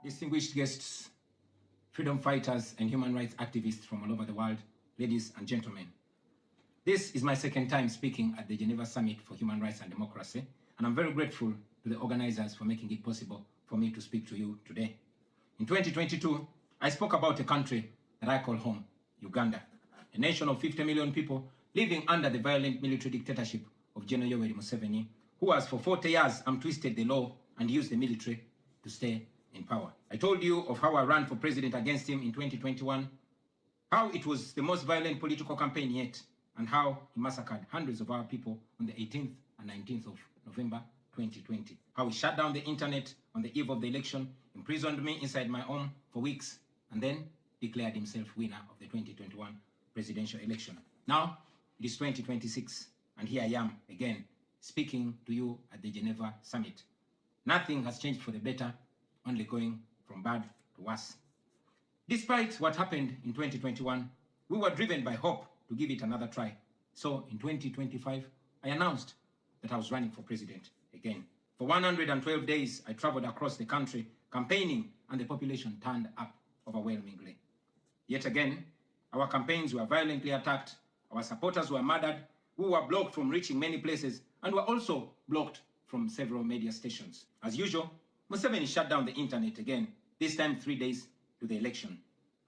distinguished guests, freedom fighters and human rights activists from all over the world, ladies and gentlemen. This is my second time speaking at the Geneva Summit for Human Rights and Democracy, and I'm very grateful to the organizers for making it possible for me to speak to you today. In 2022, I spoke about a country that I call home, Uganda, a nation of 50 million people living under the violent military dictatorship of General Museveni, who has for 40 years twisted the law and used the military to stay in power. I told you of how I ran for president against him in 2021, how it was the most violent political campaign yet, and how he massacred hundreds of our people on the 18th and 19th of November 2020. How he shut down the internet on the eve of the election, imprisoned me inside my home for weeks, and then declared himself winner of the 2021 presidential election. Now, it is 2026, and here I am again, speaking to you at the Geneva Summit. Nothing has changed for the better, only going from bad to worse. Despite what happened in 2021, we were driven by hope to give it another try. So in 2025, I announced that I was running for president again. For 112 days, I traveled across the country campaigning, and the population turned up overwhelmingly. Yet again, our campaigns were violently attacked, our supporters were murdered, we were blocked from reaching many places, and were also blocked from several media stations. As usual, Museveni shut down the internet again, this time 3 days to the election.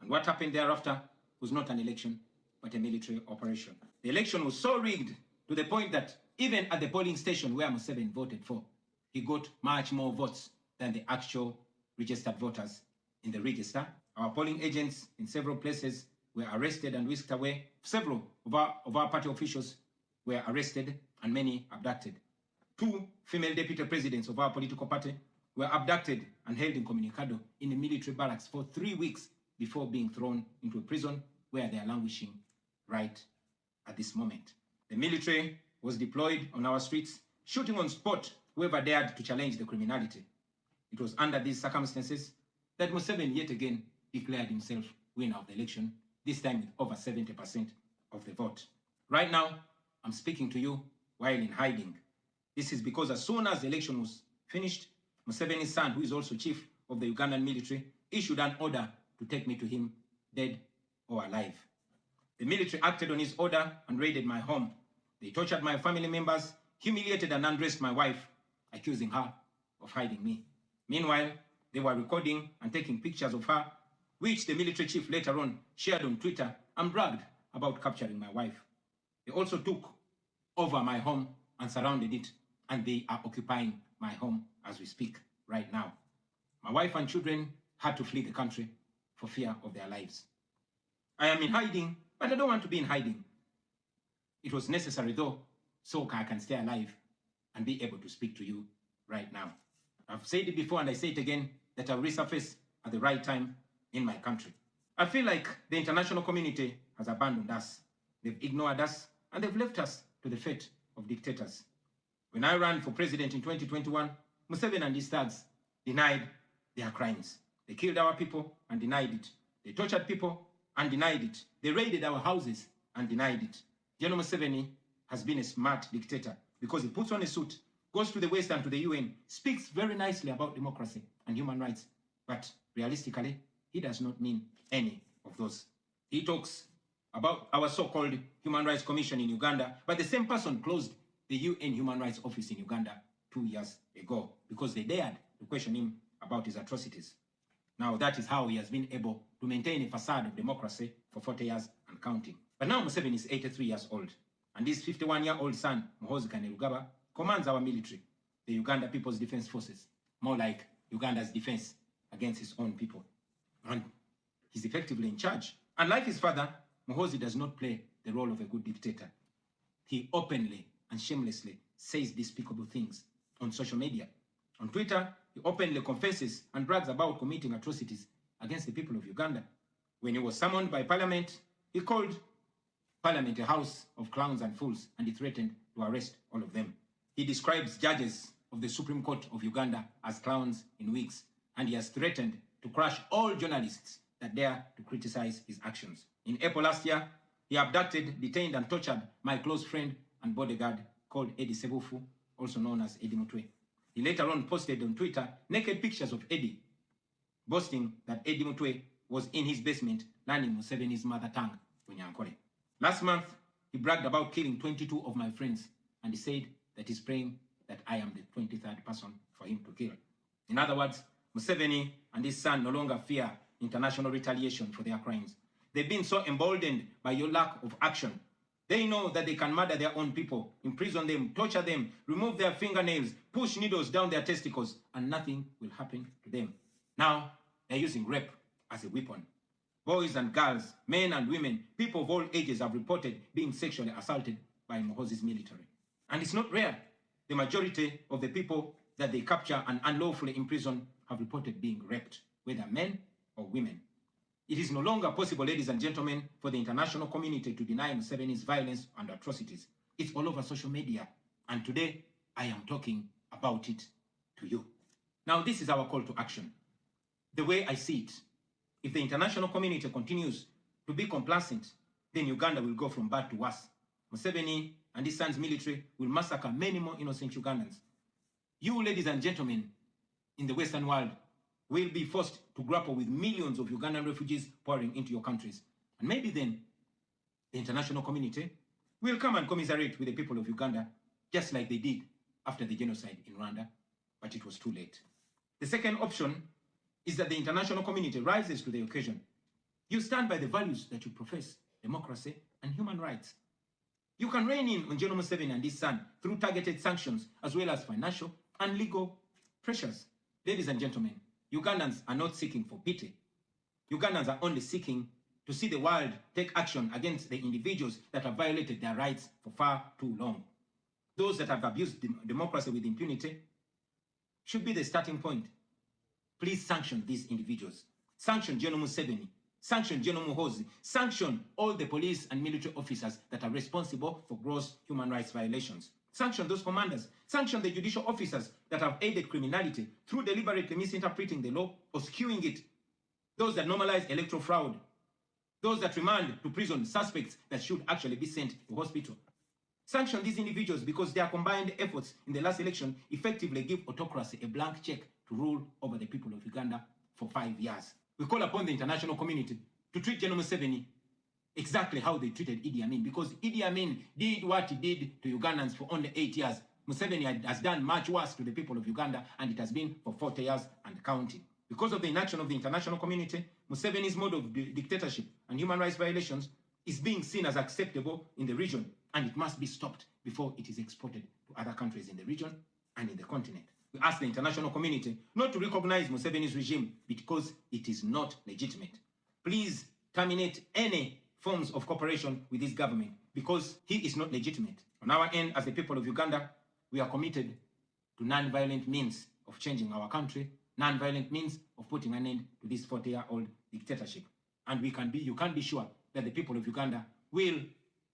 And what happened thereafter was not an election, but a military operation. The election was so rigged to the point that even at the polling station where Museveni voted for, he got much more votes than the actual registered voters in the register. Our polling agents in several places were arrested and whisked away. Several of our party officials were arrested and many abducted. 2 female deputy presidents of our political party were abducted and held incommunicado in a military barracks for 3 weeks before being thrown into a prison where they are languishing right at this moment. The military was deployed on our streets, shooting on spot whoever dared to challenge the criminality. It was under these circumstances that Museveni yet again declared himself winner of the election, this time with over 70% of the vote. Right now, I'm speaking to you while in hiding. This is because as soon as the election was finished, Museveni's son, who is also chief of the Ugandan military, issued an order to take me to him, dead or alive. The military acted on his order and raided my home. They tortured my family members, humiliated and undressed my wife, accusing her of hiding me. Meanwhile, they were recording and taking pictures of her, which the military chief later on shared on Twitter and bragged about capturing my wife. They also took over my home and surrounded it, and they are occupying my home as we speak right now. My wife and children had to flee the country for fear of their lives. I am in hiding, but I don't want to be in hiding. It was necessary though, so I can stay alive and be able to speak to you right now. I've said it before and I say it again, that I'll resurface at the right time in my country. I feel like the international community has abandoned us. They've ignored us and they've left us to the fate of dictators. When I ran for president in 2021, Museveni and his thugs denied their crimes. They killed our people and denied it. They tortured people and denied it. They raided our houses and denied it. General Museveni has been a smart dictator because he puts on a suit, goes to the West and to the UN, speaks very nicely about democracy and human rights, but realistically, he does not mean any of those. He talks about our so-called Human Rights Commission in Uganda, but the same person closed the UN Human Rights Office in Uganda 2 years ago because they dared to question him about his atrocities. Now that is how he has been able to maintain a facade of democracy for 40 years and counting. But now Museveni is 83 years old, and his 51-year-old son, Muhoozi Kainerugaba, commands our military, the Uganda People's Defense Forces, more like Uganda's defense against his own people. And he's effectively in charge. Unlike his father, Muhoozi does not play the role of a good dictator. He openly and shamelessly says despicable things on social media. On Twitter, he openly confesses and brags about committing atrocities against the people of Uganda. When he was summoned by Parliament, he called Parliament a house of clowns and fools, and he threatened to arrest all of them. He describes judges of the Supreme Court of Uganda as clowns in wigs, and he has threatened to crush all journalists that dare to criticize his actions. In April last year, he abducted, detained, and tortured my close friend and bodyguard called Eddie Sebufu, also known as Eddie Mutwe. He later on posted on Twitter naked pictures of Eddie boasting that Eddie Mutwe was in his basement learning Museveni's mother tongue, Bunyankole. Last month, he bragged about killing 22 of my friends, and he said that he's praying that I am the 23rd person for him to kill. In other words, Museveni and his son no longer fear international retaliation for their crimes. They've been so emboldened by your lack of action. They know that they can murder their own people, imprison them, torture them, remove their fingernails, push needles down their testicles, and nothing will happen to them. Now, they're using rape as a weapon. Boys and girls, men and women, people of all ages have reported being sexually assaulted by Muhoozi's military. And it's not rare. The majority of the people that they capture and unlawfully imprison have reported being raped, whether men or women. It is no longer possible, ladies and gentlemen, for the international community to deny Museveni's violence and atrocities. It's all over social media. And today, I am talking about it to you. Now, this is our call to action. The way I see it, if the international community continues to be complacent, then Uganda will go from bad to worse. Museveni and his son's military will massacre many more innocent Ugandans. You, ladies and gentlemen, in the Western world, will be forced to grapple with millions of Ugandan refugees pouring into your countries. And maybe then, the international community will come and commiserate with the people of Uganda, just like they did after the genocide in Rwanda, but it was too late. The second option is that the international community rises to the occasion. You stand by the values that you profess, democracy and human rights. You can rein in on General Museveni and his son through targeted sanctions, as well as financial and legal pressures. Ladies and gentlemen, Ugandans are not seeking for pity. Ugandans are only seeking to see the world take action against the individuals that have violated their rights for far too long. Those that have abused democracy with impunity should be the starting point. Please sanction these individuals. Sanction General Museveni. Sanction General Muhoozi. Sanction all the police and military officers that are responsible for gross human rights violations. Sanction those commanders. Sanction the judicial officers that have aided criminality through deliberately misinterpreting the law or skewing it. Those that normalize electoral fraud. Those that remand to prison suspects that should actually be sent to hospital. Sanction these individuals because their combined efforts in the last election effectively give autocracy a blank check to rule over the people of Uganda for 5 years. We call upon the international community to treat General Museveni exactly how they treated Idi Amin, because Idi Amin did what he did to Ugandans for only 8 years. Museveni has done much worse to the people of Uganda, and it has been for 40 years and counting. Because of the inaction of the international community, Museveni's mode of dictatorship and human rights violations is being seen as acceptable in the region, and it must be stopped before it is exported to other countries in the region and in the continent. We ask the international community not to recognize Museveni's regime because it is not legitimate. Please terminate any forms of cooperation with this government because he is not legitimate. On our end, as the people of Uganda, we are committed to non-violent means of changing our country, non-violent means of putting an end to this 40-year-old dictatorship. And you can be sure that the people of Uganda will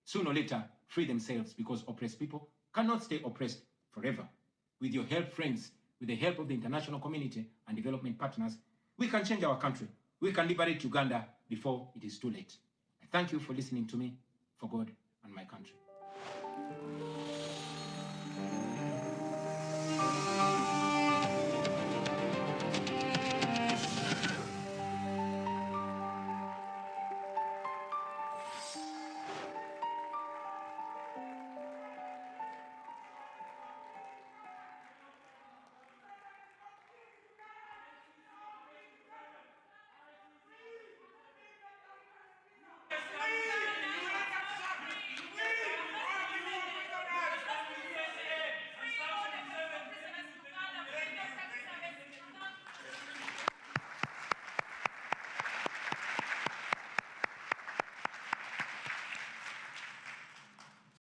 sooner or later free themselves, because oppressed people cannot stay oppressed forever. With your help, friends, with the help of the international community and development partners, we can change our country. We can liberate Uganda before it is too late. I thank you for listening to me, for God and my country.